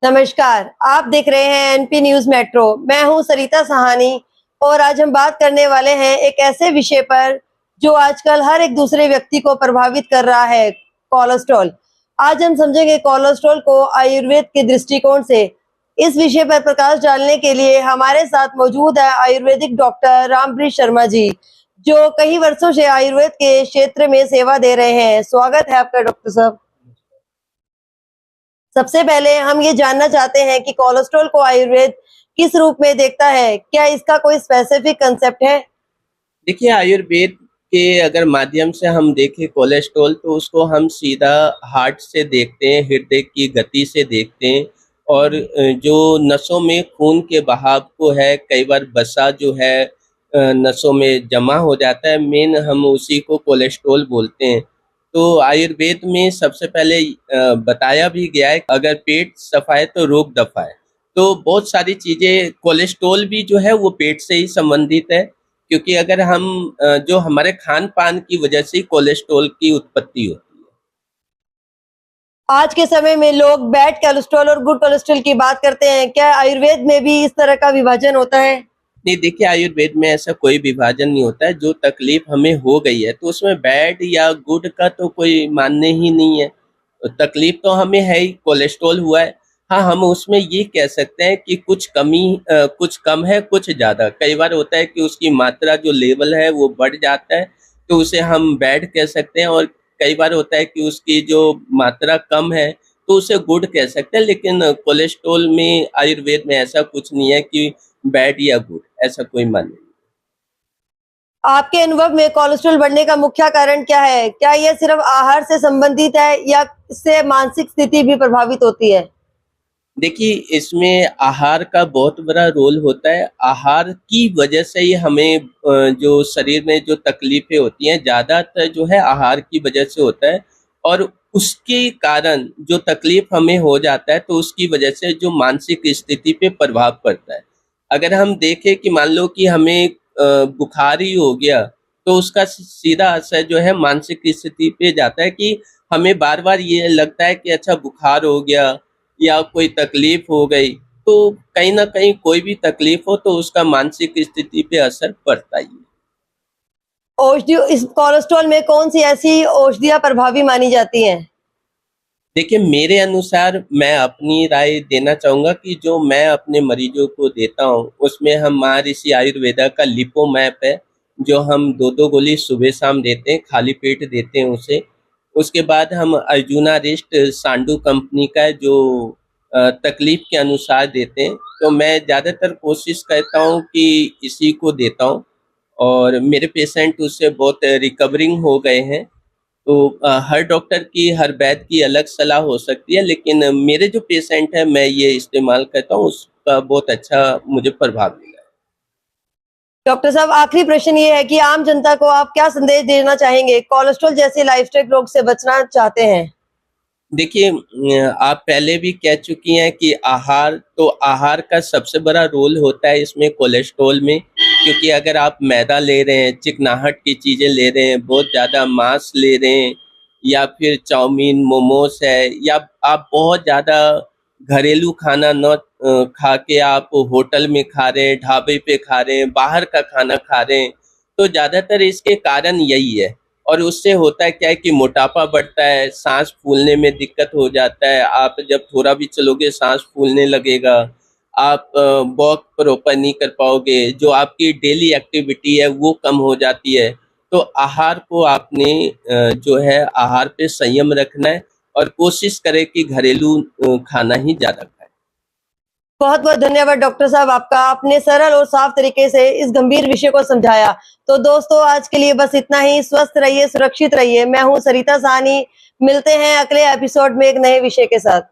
नमस्कार, आप देख रहे हैं एनपी न्यूज़ मेट्रो। मैं हूं सरिता सहानी और आज हम बात करने वाले हैं एक ऐसे विषय पर जो आजकल हर एक दूसरे व्यक्ति को प्रभावित कर रहा है, कोलेस्ट्रॉल। आज हम समझेंगे कोलेस्ट्रॉल को आयुर्वेद के दृष्टिकोण से। इस विषय पर प्रकाश डालने के लिए हमारे साथ मौजूद है आयुर्वेदिक डॉक्टर रामप्रीत शर्मा जी, जो कई वर्षों से आयुर्वेद के क्षेत्र में सेवा दे रहे हैं। स्वागत है आपका डॉक्टर साहब। सबसे पहले हम ये जानना चाहते हैं कि कोलेस्ट्रॉल को आयुर्वेद किस रूप में देखता है? क्या इसका कोई स्पेसिफिक कंसेप्ट है? देखिए, आयुर्वेद के अगर माध्यम से हम देखें कोलेस्ट्रॉल, तो उसको हम सीधा हार्ट से देखते हैं, हृदय की गति से देखते हैं। और जो नसों में खून के बहाव को है, कई बार वसा जो है नसों में जमा हो जाता है, मेन हम उसी को कोलेस्ट्रॉल बोलते हैं। तो आयुर्वेद में सबसे पहले बताया भी गया है, अगर पेट सफा है तो रोग दफा है। तो बहुत सारी चीज़ें, कोलेस्ट्रॉल भी जो है वो पेट से ही संबंधित है, क्योंकि अगर हम जो हमारे खान-पान की वजह से कोलेस्ट्रॉल की उत्पत्ति होती है। आज के समय में लोग बैड कोलेस्ट्रॉल और गुड कोलेस्ट्रॉल की बात करते हैं। क्या आयुर्वेद में भी इस तरह का विभाजन होता है? नहीं, देखिए, आयुर्वेद में ऐसा कोई विभाजन नहीं होता है। जो तकलीफ हमें हो गई है, तो उसमें बैड या गुड का तो कोई मानने ही नहीं है। तकलीफ तो हमें है ही, कोलेस्ट्रॉल हुआ है। हाँ, हम उसमें ये कह सकते हैं कि कुछ कमी कुछ कम है, कुछ ज़्यादा। कई बार होता है कि उसकी मात्रा जो लेवल है वो बढ़ जाता है, तो उसे हम बैड कह सकते हैं। और कई बार होता है कि उसकी जो मात्रा कम है, तो उसे गुड कह सकते हैं। लेकिन कोलेस्ट्रॉल में, आयुर्वेद में ऐसा कुछ नहीं है कि बैड या गुड, ऐसा कोई मान नहीं। आपके अनुभव में कोलेस्ट्रॉल बढ़ने का मुख्य कारण क्या है? क्या यह सिर्फ आहार से संबंधित है या इससे मानसिक स्थिति भी प्रभावित होती है? देखिए, इसमें आहार का बहुत बड़ा रोल होता है। आहार की वजह से ही हमें जो शरीर में जो तकलीफ़ें होती हैं, ज़्यादातर जो है आहार की वजह से होता है। और उसके कारण जो तकलीफ़ हमें हो जाता है, तो उसकी वजह से जो मानसिक स्थिति पे प्रभाव पड़ता है। अगर हम देखें कि मान लो कि हमें बुखार ही हो गया, तो उसका सीधा असर जो है मानसिक स्थिति पे जाता है कि हमें बार-बार ये लगता है कि अच्छा, बुखार हो गया या कोई तकलीफ हो गई, तो कहीं न कहीं कोई भी तकलीफ हो तो उसका मानसिक स्थिति पे असर पड़ता ही है। औषधियों इस कोलेस्ट्रॉल में कौन-सी ऐसी औषधियाँ प्रभावी मानी जाती हैं? देखिए, मेरे अनुसार मैं अपनी राय देना चाहूँगा कि जो मैं अपने मरीज़ों को देता हूँ, उसमें हम महर्षि आयुर्वेदा का लिपोमैप है, जो हम 2-2 गोली सुबह-शाम देते हैं, खाली पेट देते हैं उसे। उसके बाद हम अर्जुना रिस्ट सांडू कंपनी का है, जो तकलीफ़ के अनुसार देते हैं। तो मैं ज़्यादातर कोशिश करता हूँ कि इसी को देता हूँ, और मेरे पेशेंट उससे बहुत रिकवरिंग हो गए हैं। तो हर डॉक्टर की, हर वैद्य की अलग सलाह हो सकती है, लेकिन मेरे जो पेशेंट हैं, मैं ये इस्तेमाल करता हूँ, उसका बहुत अच्छा मुझे प्रभाव मिला है। डॉक्टर साहब, आखिरी प्रश्न ये है कि आम जनता को आप क्या संदेश देना चाहेंगे? कोलेस्ट्रॉल जैसे लाइफस्टाइल रोग से बचना चाहते हैं। देखिए, आप पहले भी कह चुकी हैं कि आहार का सबसे बड़ा रोल होता है इसमें, कोलेस्ट्रॉल में। क्योंकि अगर आप मैदा ले रहे हैं, चिकनाहट की चीज़ें ले रहे हैं, बहुत ज़्यादा मांस ले रहे हैं, या फिर चाउमीन, मोमोस है, या आप बहुत ज़्यादा घरेलू खाना न खा के आप होटल में खा रहे हैं, ढाबे पे खा रहे हैं, बाहर का खाना खा रहे हैं, तो ज़्यादातर इसके कारण यही है। और उससे होता है क्या है कि मोटापा बढ़ता है, साँस फूलने में दिक्कत हो जाता है। आप जब थोड़ा भी चलोगे, साँस फूलने लगेगा। आप वॉक प्रॉपर नहीं कर पाओगे, जो आपकी डेली एक्टिविटी है वो कम हो जाती है। तो आहार को आपने जो है आहार पे संयम रखना है, और कोशिश करें कि घरेलू खाना ही ज़्यादा खाएँ। बहुत-बहुत धन्यवाद डॉक्टर साहब आपका। आपने सरल और साफ तरीके से इस गंभीर विषय को समझाया। तो दोस्तों, आज के लिए बस इतना ही। स्वस्थ रहिए, सुरक्षित रहिए। मैं हूँ सरिता साहनी। मिलते हैं अगले एपिसोड में एक नए विषय के साथ।